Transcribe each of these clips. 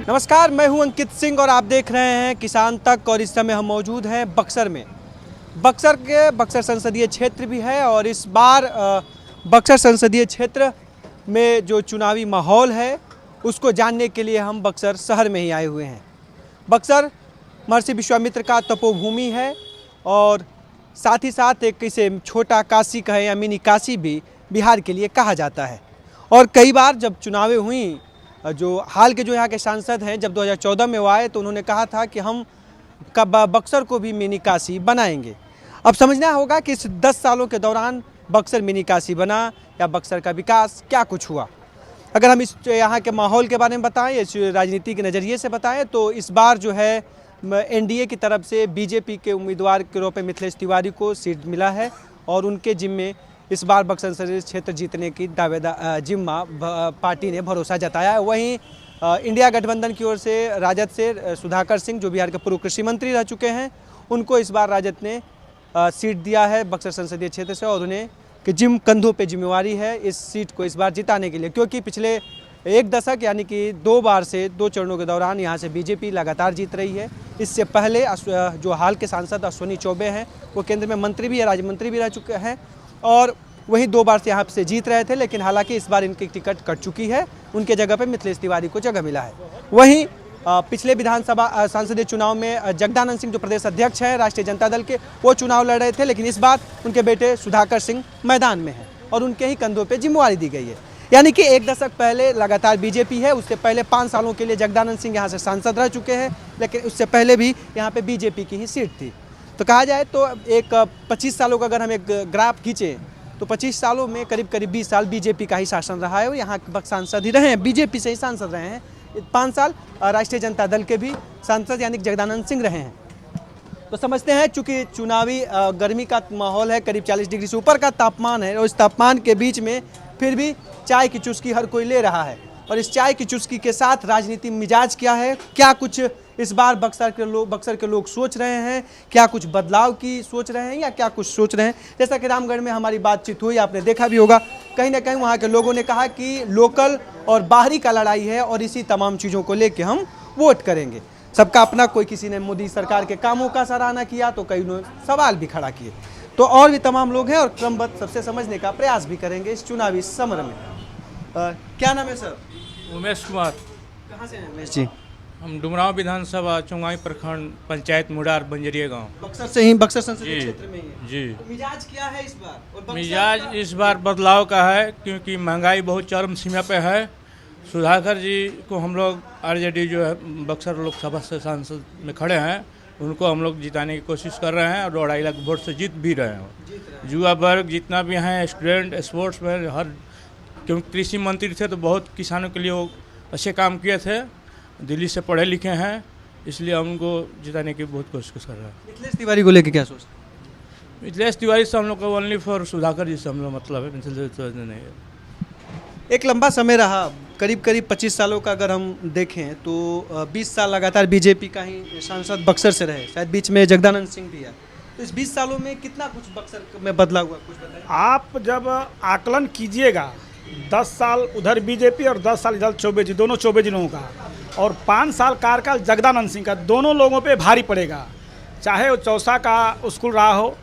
नमस्कार, मैं हूं अंकित सिंह और आप देख रहे हैं किसान तक। और इस समय हम मौजूद हैं बक्सर में। बक्सर संसदीय क्षेत्र भी है और इस बार बक्सर संसदीय क्षेत्र में जो चुनावी माहौल है उसको जानने के लिए हम बक्सर शहर में ही आए हुए हैं। बक्सर महर्षि विश्वामित्र का तपोभूमि है और साथ ही साथ एक इसे छोटा काशी कहे या मिनी काशी भी बिहार के लिए कहा जाता है। और कई बार जब चुनावें हुई, जो हाल के जो यहाँ के सांसद हैं, जब 2014 में वो आए तो उन्होंने कहा था कि हम बक्सर को भी मिनी काशी बनाएंगे। अब समझना होगा कि इस 10 सालों के दौरान बक्सर मिनी काशी बना या बक्सर का विकास क्या कुछ हुआ। अगर हम इस यहाँ के माहौल के बारे में बताएं, इस राजनीति के नज़रिए से बताएं, तो इस बार जो है एनडीए की तरफ से बीजेपी के उम्मीदवार के रूप में मिथिलेश तिवारी को सीट मिला है और उनके जिम्मे इस बार बक्सर संसदीय क्षेत्र जीतने की जिम्मा पार्टी ने भरोसा जताया है। वहीं इंडिया गठबंधन की ओर से राजद से सुधाकर सिंह, जो बिहार के पूर्व कृषि मंत्री रह चुके हैं, उनको इस बार राजद ने सीट दिया है बक्सर संसदीय क्षेत्र से और उन्हें कि कंधों पे जिम्मेवारी है इस सीट को इस बार जिताने के लिए, क्योंकि पिछले एक दशक यानी कि 2 बार से 2 चरणों के दौरान यहाँ से बीजेपी लगातार जीत रही है। इससे पहले जो हाल के सांसद अश्विनी चौबे हैं, वो केंद्र में मंत्री भी है, राज्य मंत्री भी रह चुके हैं और वही 2 बार से यहाँ से जीत रहे थे। लेकिन हालांकि इस बार इनकी टिकट कट चुकी है, उनके जगह पे मिथिलेश तिवारी को जगह मिला है। वहीं पिछले विधानसभा संसदीय चुनाव में जगदानंद सिंह, जो प्रदेश अध्यक्ष हैं राष्ट्रीय जनता दल के, वो चुनाव लड़ रहे थे, लेकिन इस बार उनके बेटे सुधाकर सिंह मैदान में हैं और उनके ही कंधों पर जिम्मेवारी दी गई है। यानी कि 1 दशक पहले लगातार बीजेपी है, उससे पहले 5 सालों के लिए जगदानंद सिंह यहाँ से सांसद रह चुके हैं, लेकिन उससे पहले भी यहाँ पे बीजेपी की ही सीट थी। तो कहा जाए तो एक 25 सालों का अगर हम एक ग्राफ खींचें तो 25 सालों में करीब 20 साल बीजेपी का ही शासन रहा है और यहाँ सांसद ही रहे हैं, बीजेपी से ही सांसद रहे हैं। 5 साल राष्ट्रीय जनता दल के भी सांसद यानी जगदानंद सिंह रहे हैं। तो समझते हैं, चूँकि चुनावी गर्मी का माहौल है, करीब 40 डिग्री से ऊपर का तापमान है और इस तापमान के बीच में फिर भी चाय की चुस्की हर कोई ले रहा है। और इस चाय की चुस्की के साथ राजनीति मिजाज क्या है, क्या कुछ इस बार बक्सर के लोग सोच रहे हैं, क्या कुछ बदलाव की सोच रहे हैं या क्या कुछ सोच रहे हैं। जैसा कि रामगढ़ में हमारी बातचीत हुई, आपने देखा भी होगा, कहीं ना कहीं वहाँ के लोगों ने कहा कि लोकल और बाहरी का लड़ाई है और इसी तमाम चीज़ों को लेकर हम वोट करेंगे। सबका अपना, कोई किसी ने मोदी सरकार के कामों का सराहना किया तो कई ने सवाल भी खड़ा किए। तो और भी तमाम लोग हैं और क्रमबद्ध सबसे समझने का प्रयास भी करेंगे इस चुनावी समर में। क्या नाम है सर? उमेश कुमार। कहाँ से हैं उमेश जी? हम डुमराव विधानसभा चुंगाई प्रखंड पंचायत मुडार बंजरिया गांव। बक्सर से ही, बक्सर संसदीय क्षेत्र में ही है। जी। तो मिजाज क्या है इस बार? और मिजाज इस बार बदलाव का है, क्योंकि महंगाई बहुत चरम सीमा पे है। सुधाकर जी को हम लोग आरजेडी जो है बक्सर लोकसभा से सांसद में खड़े हैं, उनको हम लोग जिताने की कोशिश कर रहे हैं और 2.5 लाख वोट से जीत भी रहे हैं। युवा वर्ग जितना भी हैं, स्टूडेंट, स्पोर्ट्स में हर, क्योंकि कृषि मंत्री थे तो बहुत किसानों के लिए वो अच्छे काम किए थे, दिल्ली से पढ़े लिखे हैं, इसलिए हम उनको जिताने की बहुत कोशिश कर रहे हैं। मिथिलेश तिवारी को लेकर क्या सोचते हैं? मिथिलेश तिवारी से हम लोग का ओनली फॉर सुधाकर जी से हम लोग मतलब है, मिथिलेश तिवारी नहीं है। एक लंबा समय रहा, करीब 25 सालों का अगर हम देखें तो 20 साल लगातार बीजेपी का ही सांसद बक्सर से रहे, शायद बीच में जगदानंद सिंह भी है। तो इस 20 सालों में कितना कुछ बक्सर में बदलाव हुआ, कुछ बताइए। आप जब आकलन कीजिएगा, 10 साल उधर बीजेपी और 10 साल इधर चौबे जी, दोनों चौबे जी लोगों का, और 5 साल कार्यकाल जगदानंद सिंह का, दोनों लोगों पे भारी पड़ेगा। चाहे वो चौसा का स्कूल रहा हो,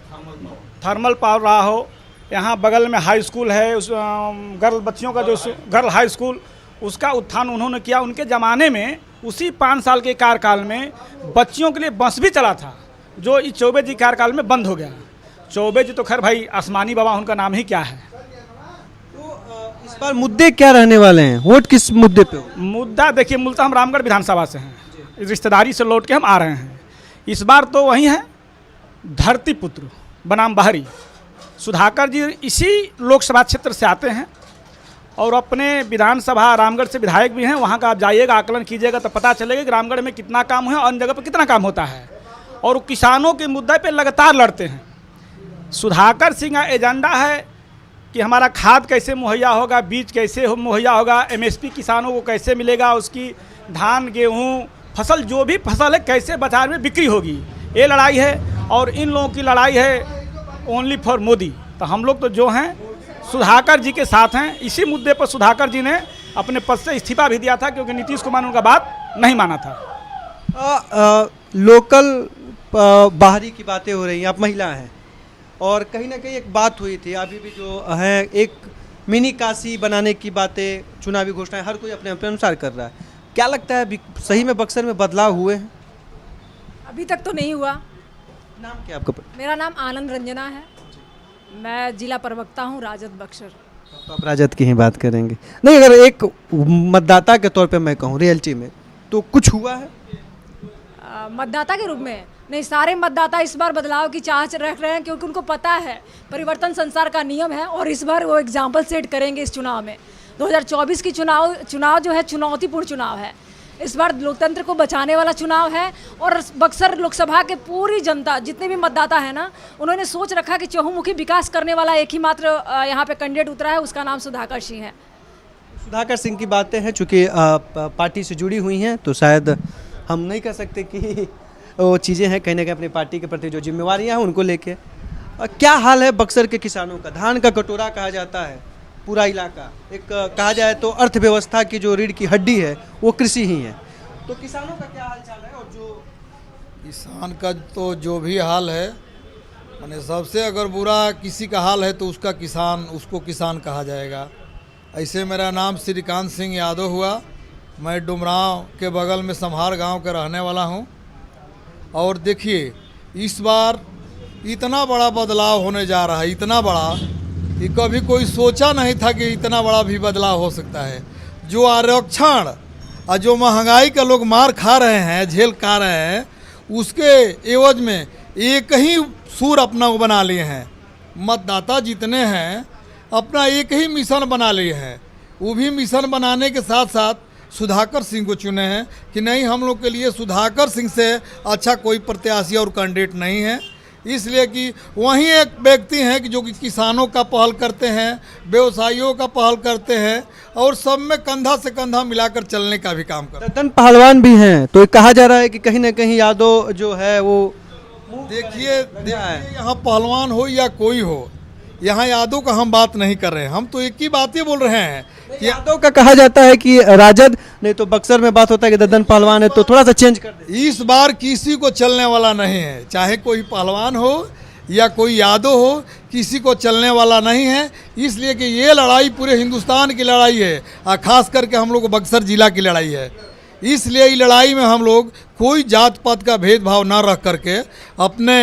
थर्मल पावर रहा हो, यहाँ बगल में हाई स्कूल है, उस गर्ल बच्चियों का जो गर्ल हाई स्कूल, उसका उत्थान उन्होंने किया। उनके ज़माने में उसी 5 साल के कार्यकाल में बच्चियों के लिए बस भी चला था, जो इस चौबे जी कार्यकाल में बंद हो गया। चौबे जी तो खैर भाई आसमानी बाबा, उनका नाम ही क्या है। इस बार मुद्दे क्या रहने वाले हैं, वोट किस मुद्दे पे हो? मुद्दा देखिए, मूलतः हम रामगढ़ विधानसभा से हैं, रिश्तेदारी से लौट के हम आ रहे हैं। इस बार तो वही है, धरती पुत्र बनाम बाहरी सुधाकर जी इसी लोकसभा क्षेत्र से आते हैं और अपने विधानसभा रामगढ़ से विधायक भी हैं। वहाँ का आप जाइएगा, आकलन कीजिएगा तो पता चलेगा कि रामगढ़ में कितना काम है और अन्य जगह पर कितना काम होता है, और किसानों के मुद्दे पे लगातार लड़ते हैं। सुधाकर सिंह का एजेंडा है कि हमारा खाद कैसे मुहैया होगा, बीज कैसे मुहैया होगा, एमएसपी किसानों को कैसे मिलेगा, उसकी धान गेहूँ फसल जो भी फसल है कैसे बाजार में बिक्री होगी, ये लड़ाई है। और इन लोगों की लड़ाई है ओनली फॉर मोदी। तो हम लोग तो जो हैं सुधाकर जी के साथ हैं। इसी मुद्दे पर सुधाकर जी ने अपने पद से इस्तीफा भी दिया था, क्योंकि नीतीश कुमार ने उनका बात नहीं माना था। लोकल बाहरी की बातें हो रही हैं, आप महिला हैं और कहीं ना कहीं एक बात हुई थी, अभी भी जो है एक मिनी काशी बनाने की बातें, चुनावी घोषणाएं हर कोई अपने अपने अनुसार कर रहा है। क्या लगता है अभी सही में बक्सर में बदलाव हुए हैं? अभी तक तो नहीं हुआ। नाम क्या आपका? मेरा नाम आनंद रंजना है, मैं जिला प्रवक्ता हूँ राजद बक्सर। तो आप राजद की ही बात करेंगे। नहीं, अगर एक मतदाता के तौर पे मैं कहूँ रियलिटी में, तो कुछ हुआ है? मतदाता के रूप में नहीं, सारे मतदाता इस बार बदलाव की चाह रख रहे हैं क्योंकि उनको पता है परिवर्तन संसार का नियम है और इस बार वो एग्जाम्पल सेट करेंगे इस चुनाव में। 2024 की चुनाव जो है चुनौतीपूर्ण चुनाव है। इस बार लोकतंत्र को बचाने वाला चुनाव है और बक्सर लोकसभा के पूरी जनता, जितने भी मतदाता है ना, उन्होंने सोच रखा कि चहुमुखी विकास करने वाला एक ही मात्र यहाँ पे कैंडिडेट उतरा है, उसका नाम सुधाकर सिंह है। सुधाकर सिंह की बातें हैं, चूँकि पार्टी से जुड़ी हुई हैं तो शायद हम नहीं कह सकते कि वो चीज़ें हैं, कहीं ना कहीं अपनी पार्टी के प्रति जो जिम्मेवारियां हैं उनको लेके। क्या हाल है बक्सर के किसानों का? धान का कटोरा कहा जाता है पूरा इलाका, एक कहा जाए तो अर्थव्यवस्था की जो रीढ़ की हड्डी है वो कृषि ही है। तो किसानों का क्या हाल चाल है? और जो किसान का तो जो भी हाल है, माने सबसे अगर बुरा किसी का हाल है तो उसको किसान कहा जाएगा। ऐसे मेरा नाम श्रीकांत सिंह यादव हुआ, मैं डुमरांव के बगल में समहार गांव का रहने वाला हूं। और देखिए, इस बार इतना बड़ा बदलाव होने जा रहा है, इतना बड़ा कि कभी कोई सोचा नहीं था कि इतना बड़ा भी बदलाव हो सकता है। जो आरक्षण और जो महंगाई का लोग मार खा रहे हैं, झेल खा रहे हैं, उसके एवज में एक ही सूर अपना बना लिए हैं। मतदाता जितने हैं अपना एक ही मिशन बना लिए हैं। वो भी मिशन बनाने के साथ साथ सुधाकर सिंह को चुने हैं कि नहीं, हम लोग के लिए सुधाकर सिंह से अच्छा कोई प्रत्याशी और कैंडिडेट नहीं है। इसलिए कि वहीं एक व्यक्ति हैं कि जो कि किसानों का पहल करते हैं, व्यवसायियों का पहल करते हैं और सब में कंधा से कंधा मिलाकर चलने का भी काम करते हैं। दद्दन पहलवान भी हैं, तो कहा जा रहा है कि कहीं ना कहीं यादव जो है वो देखिए यहाँ पहलवान हो या कोई हो, यहाँ यादव का हम बात नहीं कर रहे हैं, हम तो एक ही बात ही बोल रहे हैं कि यादव का कहा जाता है कि राजद, नहीं तो बक्सर में बात होता है कि दद्दन पहलवान है, तो थोड़ा सा चेंज कर दे। इस बार किसी को चलने वाला नहीं है, चाहे कोई पहलवान हो या कोई यादव हो, किसी को चलने वाला नहीं है। इसलिए कि ये लड़ाई पूरे हिंदुस्तान की लड़ाई है और ख़ास करके हम लोग बक्सर जिला की लड़ाई है। इसलिए इस लड़ाई में हम लोग कोई जात पात का भेदभाव ना रख करके अपने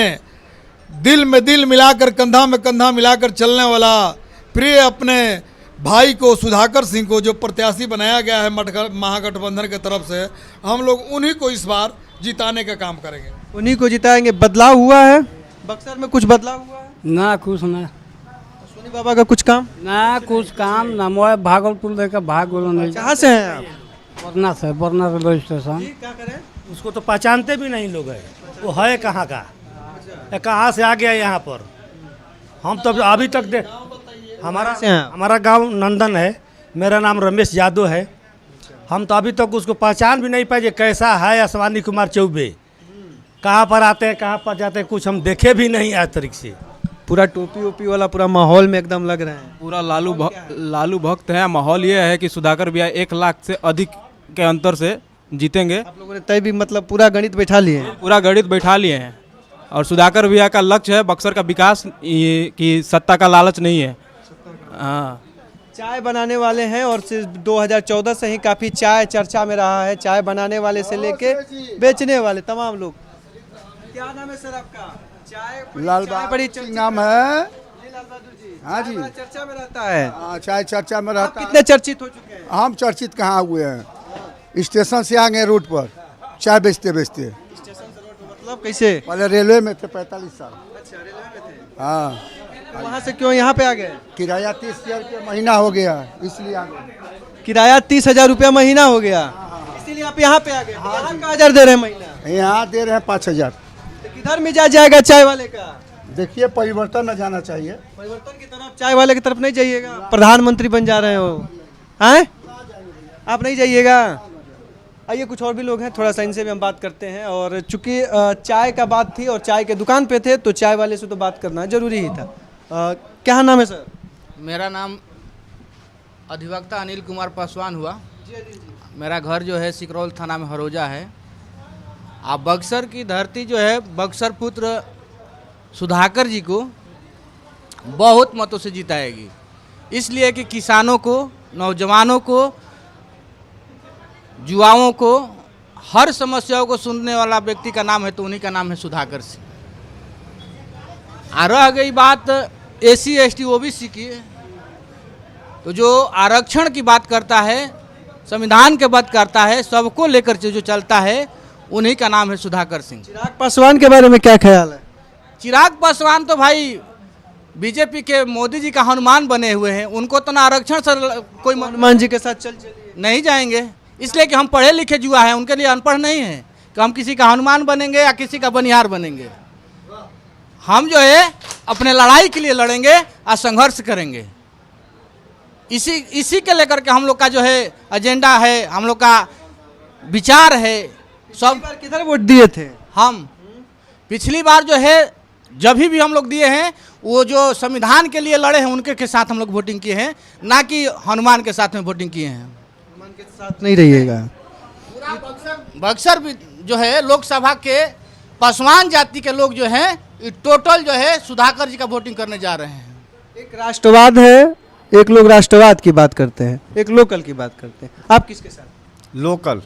दिल में दिल मिलाकर, कंधा में कंधा मिलाकर चलने वाला प्रिय अपने भाई को, सुधाकर सिंह को, जो प्रत्याशी बनाया गया है महागठबंधन के तरफ से, हम लोग उन्हीं को इस बार जिताने का काम करेंगे, उन्हीं को जिताएंगे। बदलाव हुआ है बक्सर में? कुछ बदलाव हुआ है? ना कुछ ना, सोनी बाबा का कुछ काम ना कुछ काम ना। मोए भागलपुर लेकर भाग बोलो नहीं। कहाँ से हैं आप? बरना से, बरना रेलवे स्टेशन। क्या करें? उसको तो पहचानते भी नहीं लोग है, वो है कहाँ का, कहाँ से आ गया यहाँ पर। हम तो अभी तक हमारा गांव नंदन है, मेरा नाम रमेश यादव है। हम तो अभी तक उसको पहचान भी नहीं पाए कैसा है अश्वानी कुमार चौबे, कहाँ पर आते हैं कहाँ पर जाते हैं, कुछ हम देखे भी नहीं आज तरीके से। पूरा टोपी ओपी वाला पूरा माहौल में एकदम लग रहे हैं। पूरा लालू भक्त है। माहौल ये है कि सुधाकर भैया 1 लाख से अधिक के अंतर से जीतेंगे। आप लोगों ने तय भी मतलब पूरा गणित बैठा लिए हैं? पूरा गणित बैठा लिए हैं और सुधाकर भैया का लक्ष्य है बक्सर का विकास, कि सत्ता का लालच नहीं है। हाँ, चाय बनाने वाले हैं और सिर्फ 2014 से ही काफ़ी चाय चर्चा में रहा है। चाय बनाने वाले से लेके बेचने वाले तमाम लोग। क्या नाम है सर आपका? लाल बहादुर नाम है। लाल बहादुर जी, हाँ जी, चर्चा में रहता है। हाँ, चाय चर्चा में रहता है। कितने चर्चित हो चुके हैं? हम चर्चित कहाँ हुए हैं, स्टेशन से आ गए रोड पर चाय बेचते बेचते। स्टेशन से रोड पे मतलब कैसे? पहले रेलवे में थे 45 साल। अच्छा, रेलवे में थे। हाँ, वहाँ से क्यों यहाँ पे आ गए? किराया 30,000 रुपया महीना हो गया, इसलिए आ गए। किराया 30,000 रुपया महीना हो गया, इसीलिए आप यहाँ पे आ गए। यहाँ का 1000 दे रहे हैं महीना, यहाँ दे रहे हैं 5,000। तो किधर मिजाज जाएगा चाय वाले का? देखिए, परिवर्तन न जाना चाहिए। परिवर्तन की तरफ, चाय वाले की तरफ नहीं जाइएगा। प्रधानमंत्री बन जा रहे हो, हैं? आप नहीं जाइएगा। आइए, कुछ और भी लोग हैं, थोड़ा सा इनसे भी हम बात करते हैं। और चूंकि चाय का बात थी और चाय के दुकान पे थे, तो चाय वाले से तो बात करना जरूरी ही था। क्या नाम है सर? मेरा नाम अधिवक्ता अनिल कुमार पासवान हुआ। मेरा घर जो है सिकरौल थाना में हरोजा है। अब बक्सर की धरती जो है बक्सर पुत्र सुधाकर जी को बहुत मतों से जिताएगी, इसलिए कि किसानों को, नौजवानों को, युवाओं को, हर समस्याओं को सुनने वाला व्यक्ति का नाम है तो उन्हीं का नाम है सुधाकर सिंह। रह गई बात SC ST OBC की, तो जो आरक्षण की बात करता है, संविधान के बात करता है, सबको लेकर जो चलता है, उन्हीं का नाम है सुधाकर सिंह। चिराग पासवान के बारे में क्या ख्याल है? चिराग पासवान तो भाई बीजेपी के मोदी जी का हनुमान बने हुए हैं, उनको तो ना आरक्षण से कोई हनुमान जी के साथ चल चलिए। नहीं जाएंगे, इसलिए कि हम पढ़े लिखे जुआ हैं, उनके लिए अनपढ़ नहीं है कि हम किसी का हनुमान बनेंगे या किसी का बनिहार बनेंगे। हम जो है अपने लड़ाई के लिए लड़ेंगे और संघर्ष करेंगे। इसी के लेकर के हम लोग का जो है एजेंडा है, हम लोग का विचार है। सब बार किधर वोट दिए थे? हम पिछली बार जो है जब भी हम लोग दिए हैं, वो जो संविधान के लिए लड़े हैं उनके के साथ हम लोग वोटिंग किए हैं, ना कि हनुमान के साथ में वोटिंग किए हैं। हनुमान के साथ नहीं रहिएगा। बक्सर भी जो है लोकसभा के पासवान जाति के लोग जो हैं टोटल जो है सुधाकर जी का वोटिंग करने जा रहे हैं। एक राष्ट्रवाद है, एक लोग राष्ट्रवाद की बात करते हैं, एक लोकल की बात करते हैं। आप किसके साथ? लोकल।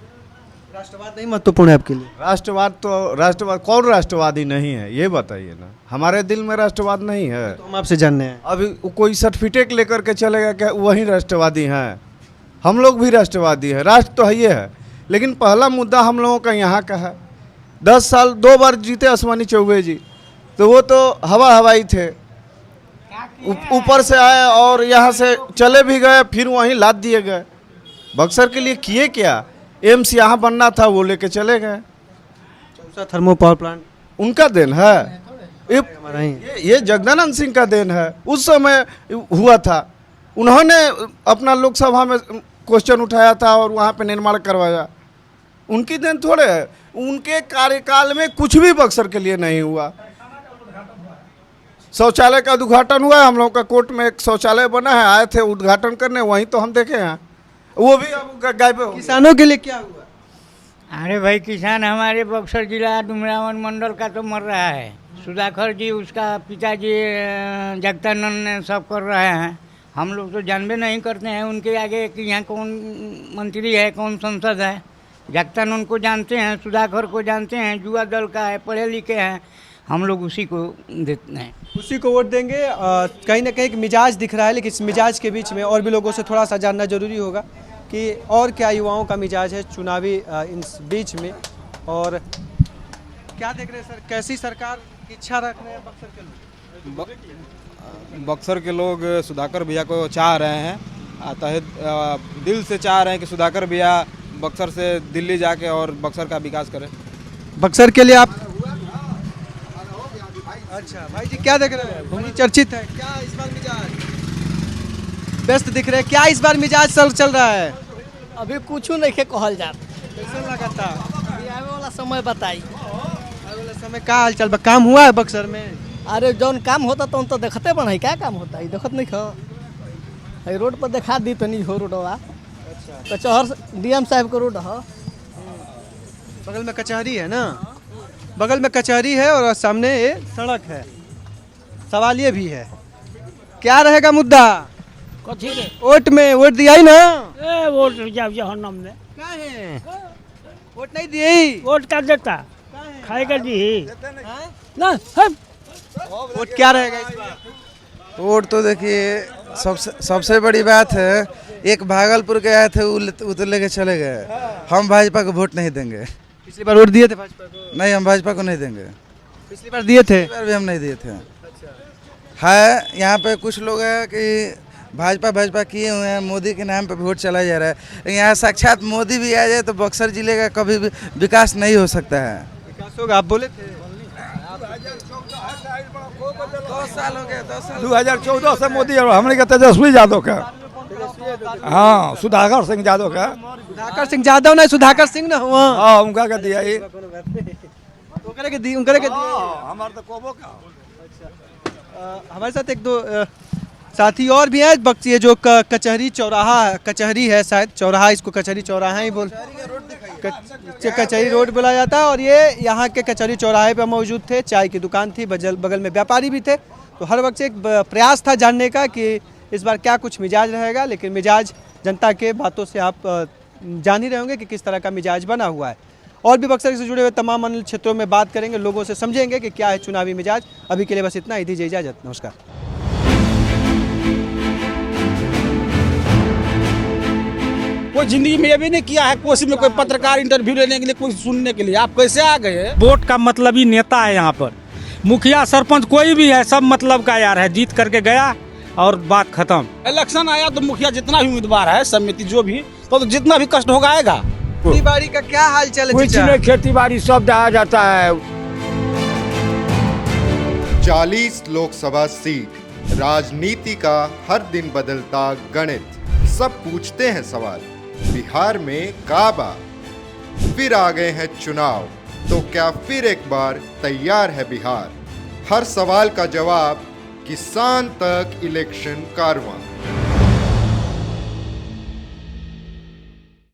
राष्ट्रवाद नहीं महत्वपूर्ण है आपके लिए? राष्ट्रवाद कौन राष्ट्रवादी नहीं है, ये बताइए ना। हमारे दिल में राष्ट्रवाद नहीं है तो हम आपसे जानने हैं। अभी कोई सर्टिफिकेट लेकर के चलेगा क्या वही राष्ट्रवादी हैं? हम लोग भी राष्ट्रवादी हैं, राष्ट्र तो है ये है, लेकिन पहला मुद्दा हम लोगों का यहाँ का है। 10 साल 2 बार जीते अश्वनी चौबे जी, तो वो तो हवाई थे, ऊपर से आए और यहाँ से चले भी गए, फिर वहीं लाद दिए गए। बक्सर के लिए किए क्या? एम्स यहाँ बनना था, वो लेके चले गए। चौसा थर्मो पावर प्लांट उनका देन है, ये जगदानंद सिंह का देन है। उस समय हुआ था, उन्होंने अपना लोकसभा में क्वेश्चन उठाया था और वहाँ पे निर्माण करवाया। उनकी देन थोड़े है, उनके कार्यकाल में कुछ भी बक्सर के लिए नहीं हुआ। शौचालय का उद्घाटन हुआ है, हम लोग का कोर्ट में एक शौचालय बना है, आए थे उद्घाटन करने, वहीं तो हम देखे हैं, वो भी अब गायब हो। किसानों के लिए क्या हुआ? अरे भाई किसान हमारे बक्सर जिला डुमरावन मंडल का तो मर रहा है। सुधाकर जी, उसका पिताजी जगदानंद ने सब कर रहे हैं। हम लोग तो जानबे नहीं करते हैं उनके आगे कि यहाँ कौन मंत्री है, कौन संसद है। जगदानंद को जानते हैं, सुधाकर को जानते हैं, युवा दल का है, पढ़े लिखे हैं, हम लोग उसी को देते हैं, उसी को वोट देंगे। कहीं ना कहीं एक मिजाज दिख रहा है, लेकिन इस मिजाज के बीच में और भी लोगों से थोड़ा सा जानना जरूरी होगा कि और क्या युवाओं का मिजाज है चुनावी इन बीच में, और क्या देख रहे हैं सर, कैसी सरकार की इच्छा रख रहे हैं बक्सर के लोग? बक्सर के लोग सुधाकर भैया को चाह रहे हैं, तहे दिल से चाह रहे हैं कि सुधाकर भैया बक्सर से दिल्ली जाके और बक्सर का विकास करें। बक्सर के लिए आप? अच्छा भाई जी, क्या देख रहे हैं? बड़ी चर्चित है, क्या इस बार मिजाज व्यस्त दिख रहे हैं, क्या इस बार मिजाज चल रहा है? अभी कुछ नहीं के कहल जात, कैसा लगा था? आवे वाला समय बताई। आवे वाला समय का हाल चल, काम हुआ है बक्सर में? अरे जौन काम होता तो देखते बन है, क्या काम होता है देखत नहीं खा। रोड पर दिखा दी तो नहीं हो रोडवा। अच्छा, कचहर DM साहब का रोड है, बगल में कचहरी है ना, बगल में कचहरी है और सामने ये सड़क है। सवाल ये भी है, क्या रहेगा मुद्दा कथी के वोट में? वोट दिया ही ना? वोट जहन्नम में क्या है, वोट नहीं दिए? वोट का देता खाएगा जी ना। वोट क्या रहेगा इस बार? वोट तो देखिए सबसे बड़ी बात है, एक भागलपुर के आए थे वो तो लेके चले गए। हम भाजपा को वोट नहीं देंगे। पिछली बार वोट दिए थे भाजपा को? नहीं, हम भाजपा को नहीं देंगे। पिछली बार दिए थे? पिछली बार भी हम नहीं दिए थे। है यहाँ पे कुछ लोग हैं कि भाजपा किए हुए हैं, मोदी के नाम पे वोट चला जा रहा है, लेकिन यहाँ साक्षात मोदी भी आ जाए तो बक्सर जिले का कभी भी विकास नहीं हो सकता है। विकास होगा, आप बोले थे। 2 साल हो गए, 2 साल 2014 से मोदी और हमने का तेजस्वी यादव का, हाँ सुधाकर सिंह यादव का। सुधाकर सिंह यादव नहीं, सुधाकर सिंह ना हुआ। हाँ उनका का दिया ही, उनके के दिए हमारे तो कोबो का। हमारे साथ एक दो साथ ही और भी हैं। ये जो कचहरी चौराहा, कचहरी है शायद, चौराहा इसको कचहरी चौराहा ही कचहरी रोड बोला जाता है। और ये यहाँ के कचहरी चौराहे पर मौजूद थे, चाय की दुकान थी, बगल में व्यापारी भी थे। तो हर वक्त से एक प्रयास था जानने का कि इस बार क्या कुछ मिजाज रहेगा, लेकिन मिजाज जनता के बातों से आप जान ही रहे होंगे कि किस तरह का मिजाज बना हुआ है। और भी बक्सर से जुड़े हुए तमाम अन्य क्षेत्रों में बात करेंगे, लोगों से समझेंगे कि क्या है चुनावी मिजाज। अभी के लिए बस इतना ही, दीजिए इजाजत, नमस्कार। कोई जिंदगी में ये भी नहीं किया है, कोशिश में कोई पत्रकार इंटरव्यू लेने के लिए, कोई सुनने के लिए। आप कैसे आ गए? वोट का मतलब ही नेता है यहाँ पर, मुखिया सरपंच कोई भी है, सब मतलब का यार है, जीत करके गया और बात खत्म। इलेक्शन आया तो मुखिया जितना भी उम्मीदवार है, समिति जो भी, तो जितना भी कष्ट होगा आएगा। खेती बाड़ी का क्या हाल चाल है? कुछ नहीं, खेती बाड़ी सब दहा जाता है। 40 लोकसभा सीट, राजनीति का हर दिन बदलता गणित, सब पूछते हैं सवाल, बिहार में काबा, फिर आ गए हैं चुनाव, तो क्या फिर एक बार तैयार है बिहार? हर सवाल का जवाब, किसान तक इलेक्शन कारवां।